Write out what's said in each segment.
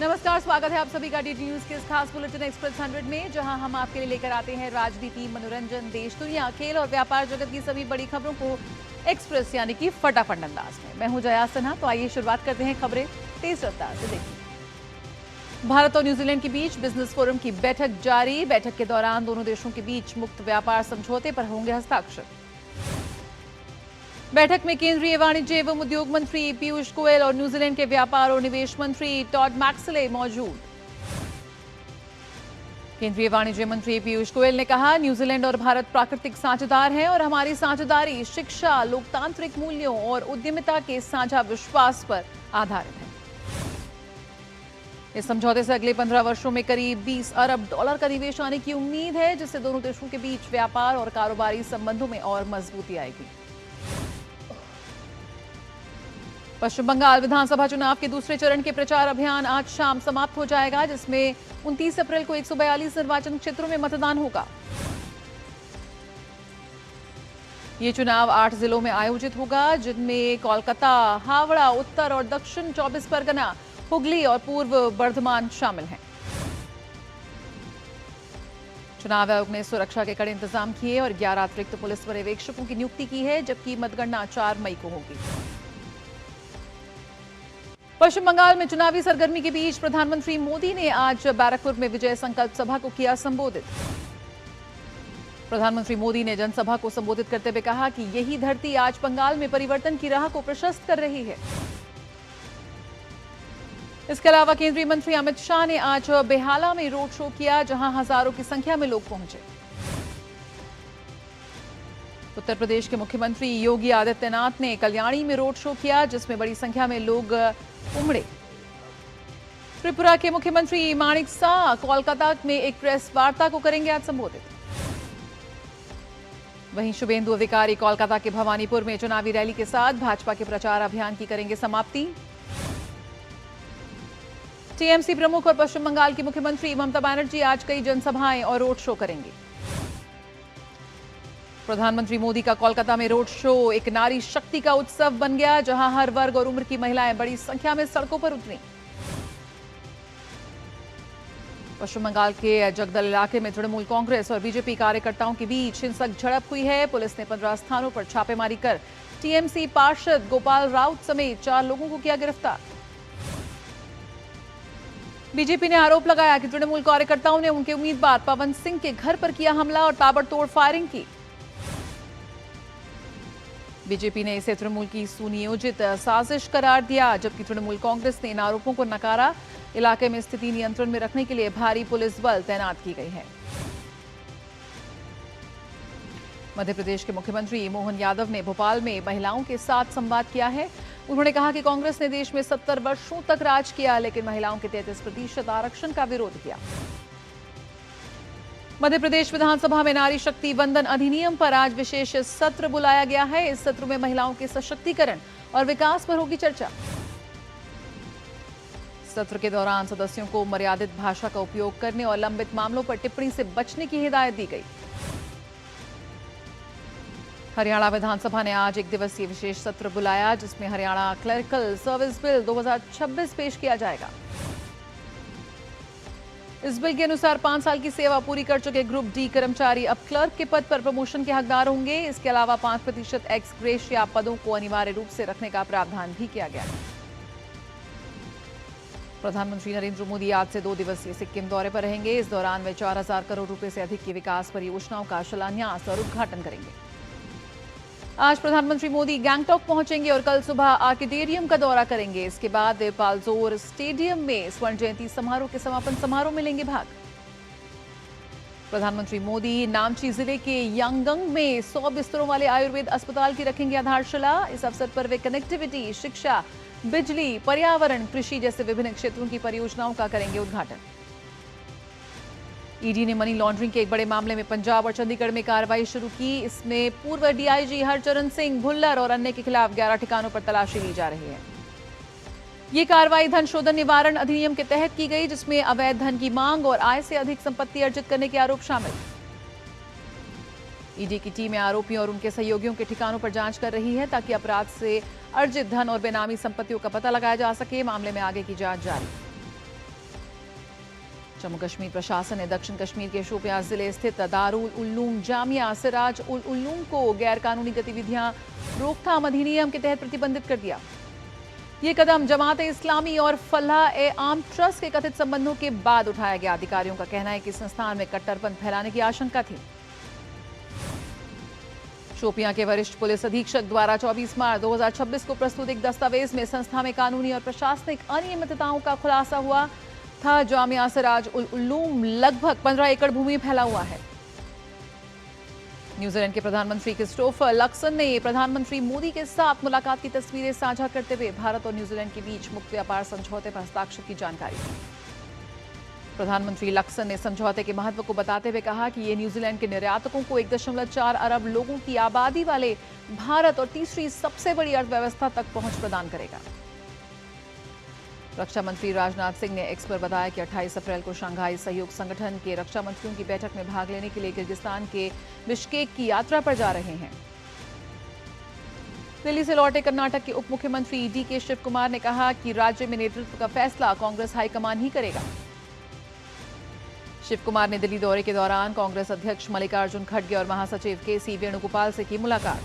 नमस्कार, स्वागत है आप सभी का डीडी न्यूज के इस खास बुलेटिन एक्सप्रेस 100 में, जहां हम आपके लिए लेकर आते हैं राजनीति, मनोरंजन, देश दुनिया, खेल और व्यापार जगत की सभी बड़ी खबरों को एक्सप्रेस यानी कि फटाफट अंदाज में। मैं हूं जया सिन्हा। तो आइए शुरुआत करते हैं खबरें तेज रफ्तार से। देखिए, भारत और न्यूजीलैंड के बीच बिजनेस फोरम की बैठक जारी। बैठक के दौरान दोनों देशों के बीच मुक्त व्यापार समझौते पर होंगे हस्ताक्षर। बैठक में केंद्रीय वाणिज्य एवं उद्योग मंत्री पीयूष गोयल और न्यूजीलैंड के व्यापार और निवेश मंत्री टॉड मैक्सले मौजूद। केंद्रीय वाणिज्य मंत्री पीयूष गोयल ने कहा, न्यूजीलैंड और भारत प्राकृतिक साझेदार हैं और हमारी साझेदारी शिक्षा, लोकतांत्रिक मूल्यों और उद्यमिता के साझा विश्वास पर आधारित है। इस समझौते से अगले 15 वर्षों में करीब $20 अरब का निवेश आने की उम्मीद है, जिससे दोनों देशों के बीच व्यापार और कारोबारी संबंधों में और मजबूती आएगी। पश्चिम बंगाल विधानसभा चुनाव के दूसरे चरण के प्रचार अभियान आज शाम समाप्त हो जाएगा, जिसमें 29 अप्रैल को 142 निर्वाचन क्षेत्रों में मतदान होगा। ये चुनाव 8 जिलों में आयोजित होगा, जिनमें कोलकाता, हावड़ा, उत्तर और दक्षिण 24 परगना, हुगली और पूर्व बर्धमान शामिल हैं। चुनाव आयोग ने सुरक्षा के कड़े इंतजाम किए और 11 अतिरिक्त पुलिस पर्यवेक्षकों की नियुक्ति की है, जबकि मतगणना 4 मई को होगी। पश्चिम बंगाल में चुनावी सरगर्मी के बीच प्रधानमंत्री मोदी ने आज बैरकपुर में विजय संकल्प सभा को किया संबोधित। प्रधानमंत्री मोदी ने जनसभा को संबोधित करते हुए कहा कि यही धरती आज बंगाल में परिवर्तन की राह को प्रशस्त कर रही है। इसके अलावा केंद्रीय मंत्री अमित शाह ने आज बेहाला में रोड शो किया, जहां हजारों की संख्या में लोग पहुंचे। उत्तर प्रदेश के मुख्यमंत्री योगी आदित्यनाथ ने कल्याणी में रोड शो किया, जिसमें बड़ी संख्या में लोग उमड़े। त्रिपुरा के मुख्यमंत्री माणिक साह कोलकाता में एक प्रेस वार्ता को करेंगे आज संबोधित। वहीं शुभेंदु अधिकारी कोलकाता के भवानीपुर में चुनावी रैली के साथ भाजपा के प्रचार अभियान की करेंगे समाप्ति। टीएमसी प्रमुख और पश्चिम बंगाल की मुख्यमंत्री ममता बनर्जी आज कई जनसभाएं और रोड शो करेंगी। प्रधानमंत्री मोदी का कोलकाता में रोड शो एक नारी शक्ति का उत्सव बन गया, जहां हर वर्ग और उम्र की महिलाएं बड़ी संख्या में सड़कों पर उतरी। पश्चिम बंगाल के जगदल इलाके में तृणमूल कांग्रेस और बीजेपी कार्यकर्ताओं के बीच हिंसक झड़प हुई है। पुलिस ने 15 स्थानों पर छापेमारी कर टीएमसी पार्षद गोपाल राउत समेत 4 लोगों को किया गिरफ्तार। बीजेपी ने आरोप लगाया कि तृणमूल कार्यकर्ताओं ने उनके उम्मीदवार पवन सिंह के घर पर किया हमला और ताबड़तोड़ फायरिंग की। बीजेपी ने इसे तृणमूल की सुनियोजित साजिश करार दिया, जबकि तृणमूल कांग्रेस ने इन आरोपों को नकारा। इलाके में स्थिति नियंत्रण में रखने के लिए भारी पुलिस बल तैनात की गई है। मध्य प्रदेश के मुख्यमंत्री मोहन यादव ने भोपाल में महिलाओं के साथ संवाद किया है। उन्होंने कहा कि कांग्रेस ने देश में 70 वर्षों तक राज किया, लेकिन महिलाओं के 33% आरक्षण का विरोध किया। मध्य प्रदेश विधानसभा में नारी शक्ति वंदन अधिनियम पर आज विशेष सत्र बुलाया गया है। इस सत्र में महिलाओं के सशक्तिकरण और विकास पर होगी चर्चा। सत्र के दौरान सदस्यों को मर्यादित भाषा का उपयोग करने और लंबित मामलों पर टिप्पणी से बचने की हिदायत दी गई। हरियाणा विधानसभा ने आज एक दिवसीय विशेष सत्र बुलाया, जिसमें हरियाणा क्लर्कल सर्विस बिल 2026 पेश किया जाएगा। इस बिल के अनुसार 5 साल की सेवा पूरी कर चुके ग्रुप डी कर्मचारी अब क्लर्क के पद पर प्रमोशन के हकदार होंगे। इसके अलावा 5% एक्स ग्रेशिया पदों को अनिवार्य रूप से रखने का प्रावधान भी किया गया है। प्रधानमंत्री नरेंद्र मोदी आज से 2 दिवसीय सिक्किम दौरे पर रहेंगे। इस दौरान वे 4000 करोड़ रुपए से अधिक की विकास परियोजनाओं का शिलान्यास और उद्घाटन करेंगे। आज प्रधानमंत्री मोदी गैंगटॉक पहुंचेंगे और कल सुबह आर्किडेरियम का दौरा करेंगे। इसके बाद वे पालजोर स्टेडियम में स्वर्ण जयंती समारोह के समापन समारोह में लेंगे भाग। प्रधानमंत्री मोदी नामची जिले के यांगंग में 100 बिस्तरों वाले आयुर्वेद अस्पताल की रखेंगे आधारशिला। इस अवसर पर वे कनेक्टिविटी, शिक्षा, बिजली, पर्यावरण, कृषि जैसे विभिन्न क्षेत्रों की परियोजनाओं का करेंगे उद्घाटन। ईडी ने मनी लॉन्ड्रिंग के एक बड़े मामले में पंजाब और चंडीगढ़ में कार्रवाई शुरू की। इसमें पूर्व डीआईजी हरचरण सिंह भुल्लर और अन्य के खिलाफ 11 ठिकानों पर तलाशी ली जा रही है। ये कार्रवाई धन शोधन निवारण अधिनियम के तहत की गई, जिसमें अवैध धन की मांग और आय से अधिक संपत्ति अर्जित करने के आरोप शामिल। ईडी की टीम आरोपियों और उनके सहयोगियों के ठिकानों पर जांच कर रही है, ताकि अपराध से अर्जित धन और बेनामी संपत्तियों का पता लगाया जा सके। मामले में आगे की जांच जारी। जम्मू कश्मीर प्रशासन ने दक्षिण कश्मीर के शोपियां जिले स्थित दारुल उल्लूम जामिया सिराज उल उल्लूम को गैरकानूनी गतिविधियां रोकथाम अधिनियम के तहत प्रतिबंधित कर दिया। ये कदम जमात इस्लामी और फलाह-ए-आम ट्रस्ट के कथित संबंधों के बाद उठाया गया। अधिकारियों का कहना है कि संस्थान में कट्टरपंथ फैलाने की आशंका थी। शोपियां के वरिष्ठ पुलिस अधीक्षक द्वारा 24 मार्च 2026 को प्रस्तुत एक दस्तावेज में संस्था में कानूनी और प्रशासनिक अनियमितताओं का खुलासा हुआ था। जामिया सिराज उल उल्लूम लगभग 15 एकड़ भूमि में फैला हुआ है। न्यूजीलैंड के प्रधानमंत्री क्रिस्टोफर लक्सन ने प्रधानमंत्री मोदी के साथ मुलाकात की तस्वीरें साझा करते हुए भारत और न्यूजीलैंड के बीच मुक्त व्यापार समझौते पर हस्ताक्षर की जानकारी दी। प्रधानमंत्री लक्सन ने समझौते के महत्व को बताते हुए कहा कि यह न्यूजीलैंड के निर्यातकों को 1.4 अरब लोगों की आबादी वाले भारत और तीसरी सबसे बड़ी अर्थव्यवस्था तक पहुंच प्रदान करेगा। रक्षा मंत्री राजनाथ सिंह ने एक्स पर बताया कि 28 अप्रैल को शंघाई सहयोग संगठन के रक्षा मंत्रियों की बैठक में भाग लेने के लिए किर्गिस्तान के बिश्केक की यात्रा पर जा रहे हैं। दिल्ली से लौटे कर्नाटक के उप मुख्यमंत्री डीके शिव कुमार ने कहा कि राज्य में नेतृत्व का फैसला कांग्रेस हाईकमान ही करेगा। शिव कुमार ने दिल्ली दौरे के दौरान कांग्रेस अध्यक्ष मल्लिकार्जुन खड़गे और महासचिव के.सी. वेणुगोपाल से की मुलाकात।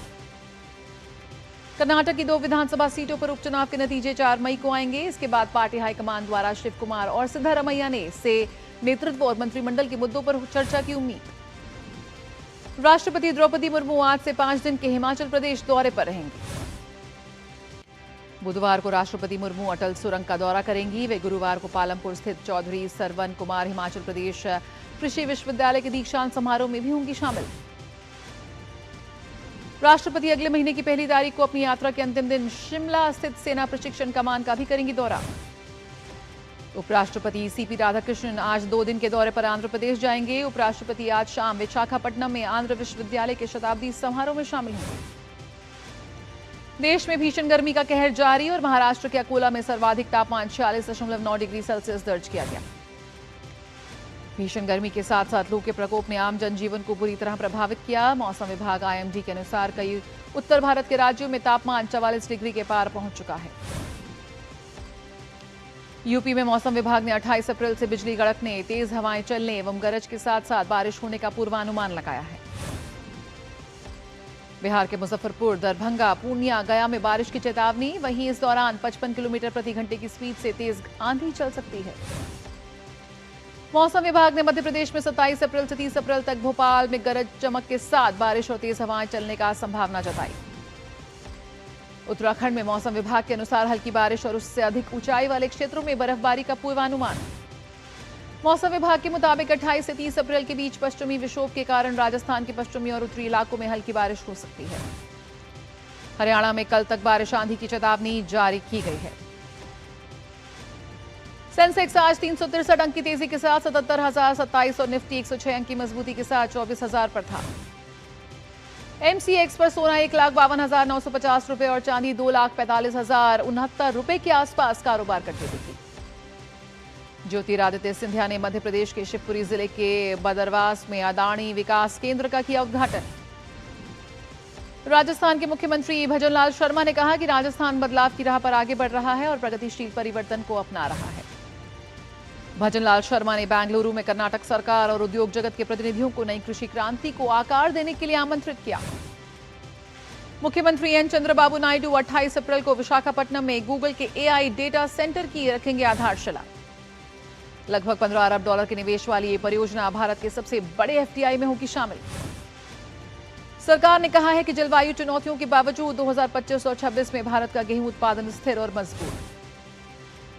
कर्नाटक की 2 विधानसभा सीटों पर उपचुनाव के नतीजे 4 मई को आएंगे। इसके बाद पार्टी हाईकमान द्वारा शिव कुमार और सिद्धारमैया ने से नेतृत्व और मंत्रिमंडल के मुद्दों पर चर्चा की उम्मीद। राष्ट्रपति द्रौपदी मुर्मू आज से 5 दिन के हिमाचल प्रदेश दौरे पर रहेंगी। बुधवार को राष्ट्रपति मुर्मू अटल सुरंग का दौरा करेंगी। वे गुरुवार को पालमपुर स्थित चौधरी सरवन कुमार हिमाचल प्रदेश कृषि विश्वविद्यालय के दीक्षांत समारोह में भी होंगी शामिल। राष्ट्रपति अगले महीने की 1 तारीख को अपनी यात्रा के अंतिम दिन शिमला स्थित सेना प्रशिक्षण कमान का भी करेंगी दौरा। उपराष्ट्रपति सीपी राधाकृष्णन आज 2 दिन के दौरे पर आंध्र प्रदेश जाएंगे। उपराष्ट्रपति आज शाम विशाखापट्टनम में आंध्र विश्वविद्यालय के शताब्दी समारोह में शामिल होंगे। देश में भीषण गर्मी का कहर जारी और महाराष्ट्र के अकोला में सर्वाधिक तापमान 46.9 डिग्री सेल्सियस दर्ज किया गया। भीषण गर्मी के साथ साथ लू के प्रकोप ने आम जनजीवन को बुरी तरह प्रभावित किया। मौसम विभाग आईएमडी के अनुसार कई उत्तर भारत के राज्यों में तापमान 44 डिग्री के पार पहुंच चुका है। यूपी में मौसम विभाग ने 28 अप्रैल से बिजली कड़कने, तेज हवाएं चलने एवं गरज के साथ साथ बारिश होने का पूर्वानुमान लगाया है। बिहार के मुजफ्फरपुर, दरभंगा, पूर्णिया, गया में बारिश की चेतावनी। वहीं इस दौरान 55 किलोमीटर प्रति घंटे की स्पीड से तेज आंधी चल सकती है। मौसम विभाग ने मध्य प्रदेश में 27 अप्रैल से 30 अप्रैल तक भोपाल में गरज चमक के साथ बारिश और तेज हवाएं चलने का संभावना जताई। उत्तराखंड में मौसम विभाग के अनुसार हल्की बारिश और उससे अधिक ऊंचाई वाले क्षेत्रों में बर्फबारी का पूर्वानुमान। मौसम विभाग के मुताबिक 28 से 30 अप्रैल के बीच पश्चिमी विक्षोभ के कारण राजस्थान के पश्चिमी और उत्तरी इलाकों में हल्की बारिश हो सकती है। हरियाणा में कल तक बारिश आंधी की चेतावनी जारी की गई है। सेंसेक्स आज 363 अंक की तेजी के साथ 77,027 और निफ्टी 106 अंक की मजबूती के साथ 24,000 पर था। एमसीएक्स पर सोना 1,52,950 रुपए और चांदी 2,45,069 रुपए के आसपास कारोबार करती दिखी। ज्योतिरादित्य सिंधिया ने मध्य प्रदेश के शिवपुरी जिले के बदरवास में अदानी विकास केंद्र का किया उद्घाटन। राजस्थान के मुख्यमंत्री भजनलाल शर्मा ने कहा कि राजस्थान बदलाव की राह पर आगे बढ़ रहा है और प्रगतिशील परिवर्तन को अपना रहा है। भजनलाल शर्मा ने बेंगलुरु में कर्नाटक सरकार और उद्योग जगत के प्रतिनिधियों को नई कृषि क्रांति को आकार देने के लिए आमंत्रित किया। मुख्यमंत्री एन चंद्रबाबू नायडू 28 अप्रैल को विशाखापट्टनम में गूगल के एआई डेटा सेंटर की रखेंगे आधारशिला। लगभग $15 अरब के निवेश वाली ये परियोजना भारत के सबसे बड़े एफडीआई में होगी शामिल। सरकार ने कहा है कि जलवायु चुनौतियों के बावजूद 2025 और 26 में भारत का गेहूं उत्पादन स्थिर और मजबूत।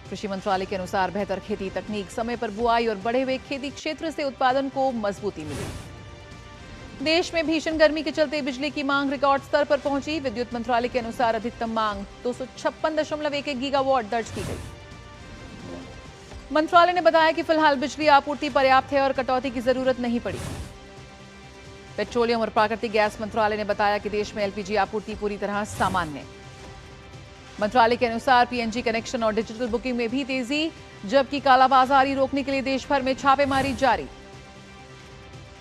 कृषि मंत्रालय के अनुसार बेहतर खेती तकनीक, समय पर बुआई और बढ़े हुए खेती क्षेत्र से उत्पादन को मजबूती मिली। देश में भीषण गर्मी के चलते बिजली की मांग रिकॉर्ड स्तर पर पहुंची। विद्युत मंत्रालय के अनुसार अधिकतम मांग 256.11 गीगावाट दर्ज की गई। मंत्रालय ने बताया कि फिलहाल बिजली आपूर्ति पर्याप्त है और कटौती की जरूरत नहीं पड़ी। पेट्रोलियम और प्राकृतिक गैस मंत्रालय ने बताया कि देश में एलपीजी आपूर्ति पूरी तरह सामान्य। मंत्रालय के अनुसार पीएनजी कनेक्शन और डिजिटल बुकिंग में भी तेजी, जबकि कालाबाजारी रोकने के लिए देश भर में छापेमारी जारी।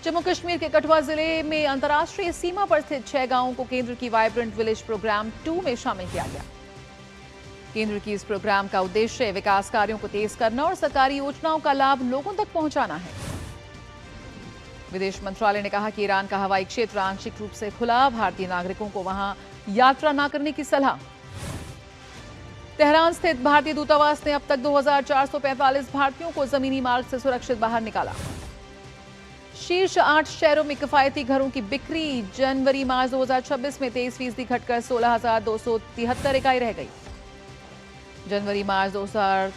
जम्मू कश्मीर के कठुआ जिले में अंतर्राष्ट्रीय सीमा पर स्थित 6 गांवों को केंद्र की वाइब्रेंट विलेज प्रोग्राम 2 में शामिल किया गया। केंद्र की इस प्रोग्राम का उद्देश्य विकास कार्यों को तेज करना और सरकारी योजनाओं का लाभ लोगों तक पहुंचाना है। विदेश मंत्रालय ने कहा कि ईरान का हवाई क्षेत्र आंशिक रूप से खुला, भारतीय नागरिकों को वहां यात्रा न करने की सलाह। तेहरान स्थित भारतीय दूतावास ने अब तक 2445 भारतीयों को जमीनी मार्ग से सुरक्षित बाहर निकाला। शीर्ष 8 शहरों में किफायती घरों की बिक्री जनवरी मार्च 2026 में 23% घटकर 16,273 इकाई रह गई। जनवरी मार्च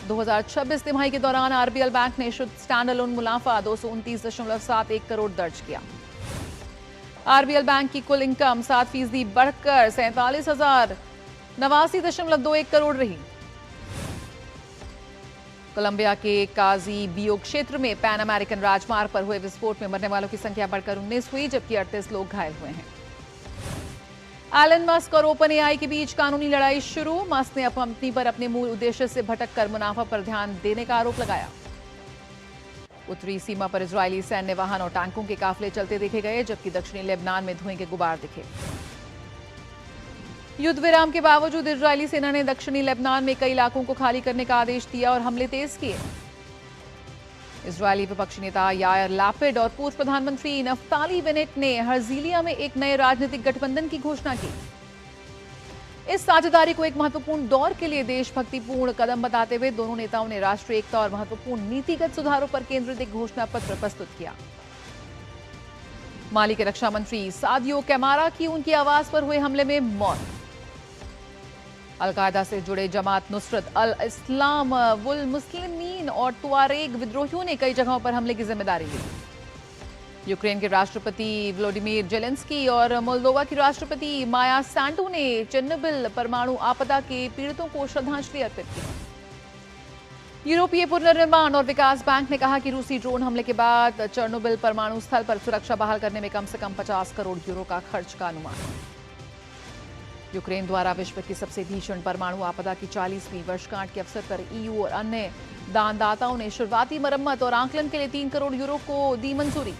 2026 तिमाही के दौरान आरबीएल बैंक ने शुद्ध स्टैंड अलोन मुनाफा 229.71 करोड़ दर्ज किया। आरबीएल बैंक की कुल इनकम 7% बढ़कर 47,089.21 करोड़ रही। कोलंबिया के काजी बियो क्षेत्र में पैन अमेरिकन राजमार्ग पर हुए विस्फोट में मरने वालों की संख्या बढ़कर 19 हुई, जबकि 38 लोग घायल हुए हैं। एलन मस्क और ओपन एआई के बीच कानूनी लड़ाई शुरू। मस्क ने कंपनी पर अपने मूल उद्देश्य से भटककर मुनाफा पर ध्यान देने का आरोप लगाया। उत्तरी सीमा पर इजरायली सैन्य वाहन और टैंकों के काफिले चलते देखे गए, जबकि दक्षिणी लेबनान में धुएं के गुबार दिखे। युद्ध विराम के बावजूद इजरायली सेना ने दक्षिणी लेबनान में कई इलाकों को खाली करने का आदेश दिया और हमले तेज किए। इजरायली विपक्षी नेता यायर लैपिड और पूर्व प्रधानमंत्री नफ्ताली बेनेट ने हर्जिलिया में एक नए राजनीतिक गठबंधन की घोषणा की। इस साझेदारी को एक महत्वपूर्ण दौर के लिए देशभक्तिपूर्ण कदम बताते हुए दोनों नेताओं ने राष्ट्रीय एकता और महत्वपूर्ण नीतिगत सुधारों पर केंद्रित एक घोषणा पत्र प्रस्तुत किया। माली के रक्षा मंत्री सादियो कैमारा की उनकी आवास पर हुए हमले में मौत। अलकायदा से जुड़े जमात नुसरत अल इस्लाम वुल मुस्लिमीन और तुआरेग विद्रोहियों ने कई जगहों पर हमले की जिम्मेदारी ली। यूक्रेन के राष्ट्रपति व्लादिमीर जेलेंस्की और मोल्दोवा की राष्ट्रपति माया सैंडो ने चेर्नोबिल परमाणु आपदा के पीड़ितों को श्रद्धांजलि अर्पित की। यूरोपीय पुनर्निर्माण और विकास बैंक ने कहा कि रूसी ड्रोन हमले के बाद चेर्नोबिल परमाणु स्थल पर सुरक्षा बहाल करने में कम से कम 50 करोड़ यूरो का खर्च का अनुमान। यूक्रेन द्वारा विश्व की सबसे भीषण परमाणु आपदा की 40वीं वर्षगांठ के अवसर पर ईयू और अन्य दानदाताओं ने शुरुआती मरम्मत और आंकलन के लिए 3 करोड़ यूरो को दी मंजूरी।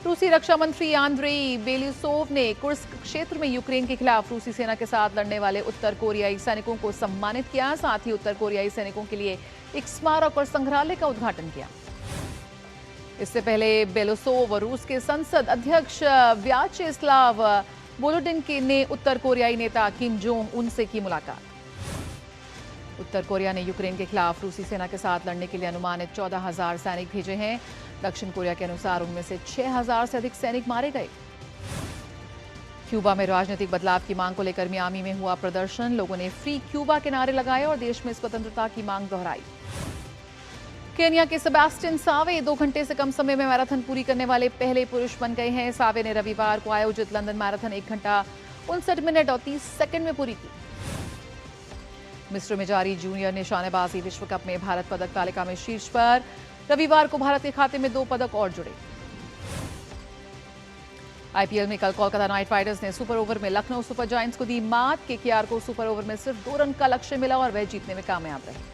रूसी रक्षा मंत्री आंद्रेई बेलिसोव ने कुर्स्क क्षेत्र में यूक्रेन के खिलाफ रूसी सेना के साथ लड़ने वाले उत्तर कोरियाई सैनिकों को सम्मानित किया। साथ ही उत्तर कोरियाई सैनिकों के लिए एक स्मारक और संग्रहालय का उद्घाटन किया। इससे पहले बेलिसोव और रूस के संसद अध्यक्ष व्याचेस्लाव वोलोडिन ने उत्तर कोरियाई नेता किम जोंग उन से की मुलाकात। उत्तर कोरिया ने यूक्रेन के खिलाफ रूसी सेना के साथ लड़ने के लिए अनुमानित 14,000 सैनिक भेजे हैं। दक्षिण कोरिया के अनुसार उनमें से 6,000 से अधिक सैनिक मारे गए। क्यूबा में राजनीतिक बदलाव की मांग को लेकर मियामी में हुआ प्रदर्शन। लोगों ने फ्री क्यूबा के नारे लगाए और देश में स्वतंत्रता की मांग दोहराई। केन्या के सेबेस्टियन सावे 2 घंटे से कम समय में मैराथन पूरी करने वाले पहले पुरुष बन गए हैं। सावे ने रविवार को आयोजित लंदन मैराथन 1 घंटा 59 मिनट और 30 सेकंड में पूरी की। मिस्र में जारी जूनियर निशानेबाजी विश्व कप में भारत पदक तालिका में शीर्ष पर। रविवार को भारत के खाते में 2 पदक और जुड़े। आईपीएल में कल कोलकाता नाइट राइडर्स ने सुपर ओवर में लखनऊ सुपर जायंट्स को दी मात। केकेआर को सुपर ओवर में सिर्फ 2 रन का लक्ष्य मिला और वह जीतने में कामयाब रहे।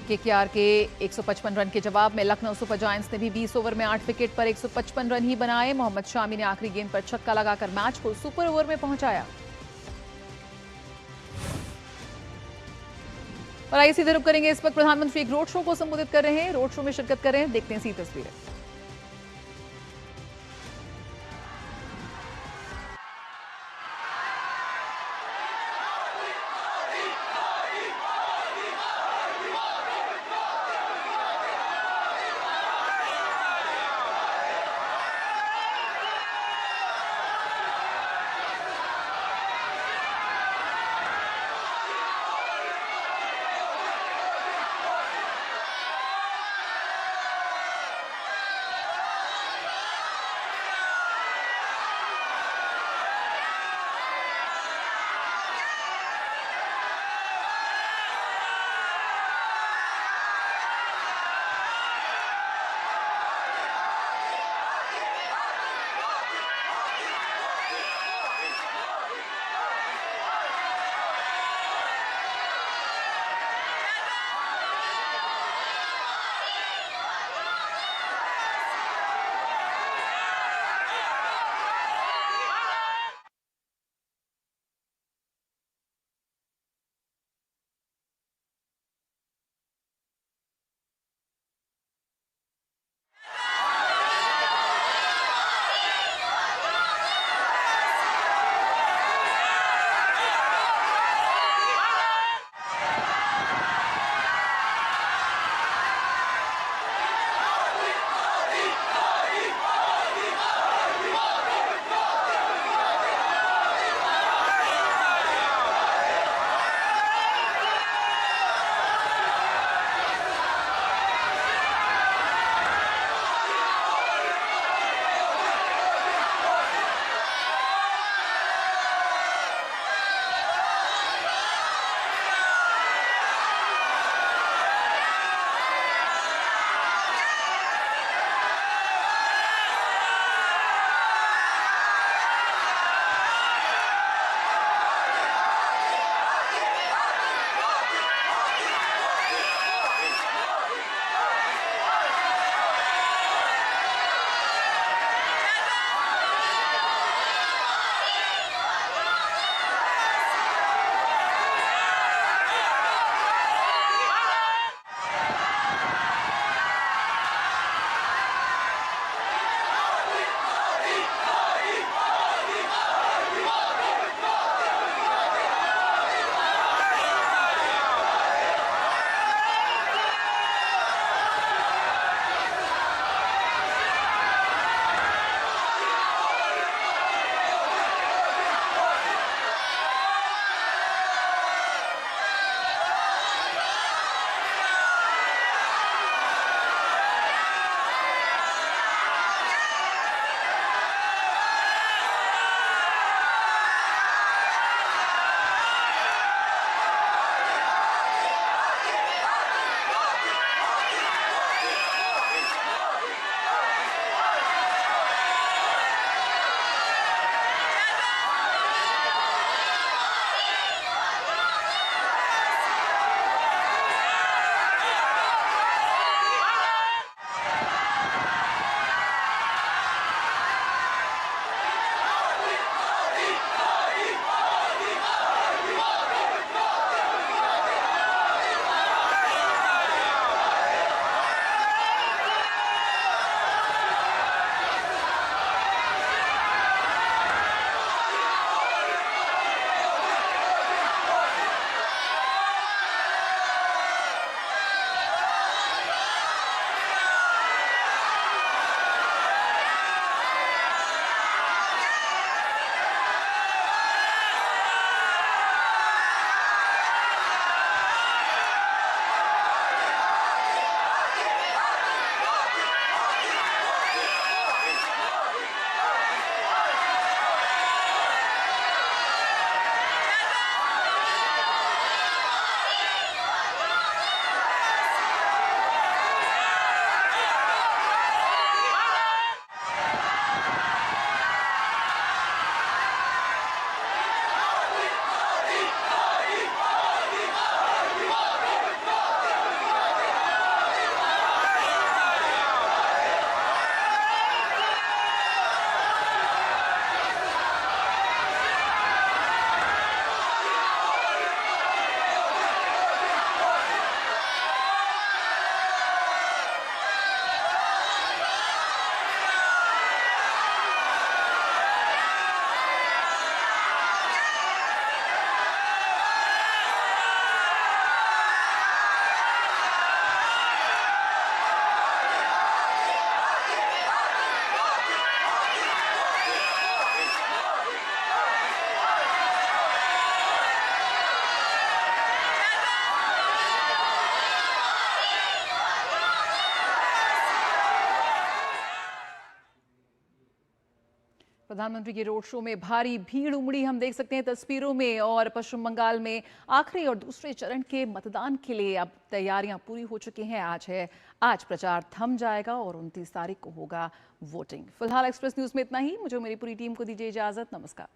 केकेआर के 155 रन के जवाब में लखनऊ सुपर जायंट्स ने भी 20 ओवर में 8 विकेट पर 155 रन ही बनाए। मोहम्मद शामी ने आखिरी गेंद पर छक्का लगाकर मैच को सुपर ओवर में पहुंचाया। और आइए सीधे रुक करेंगे। इस वक्त प्रधानमंत्री एक रोड शो को संबोधित कर रहे हैं। रोड शो में शिरकत कर रहे हैं। देखते हैं सी तस्वीरें। प्रधानमंत्री के रोड शो में भारी भीड़ उमड़ी, हम देख सकते हैं तस्वीरों में। और पश्चिम बंगाल में आखिरी और दूसरे चरण के मतदान के लिए अब तैयारियां पूरी हो चुकी हैं। आज प्रचार थम जाएगा और 29 तारीख को होगा वोटिंग। फिलहाल एक्सप्रेस न्यूज में इतना ही। मुझे मेरी पूरी टीम को दीजिए इजाजत। नमस्कार।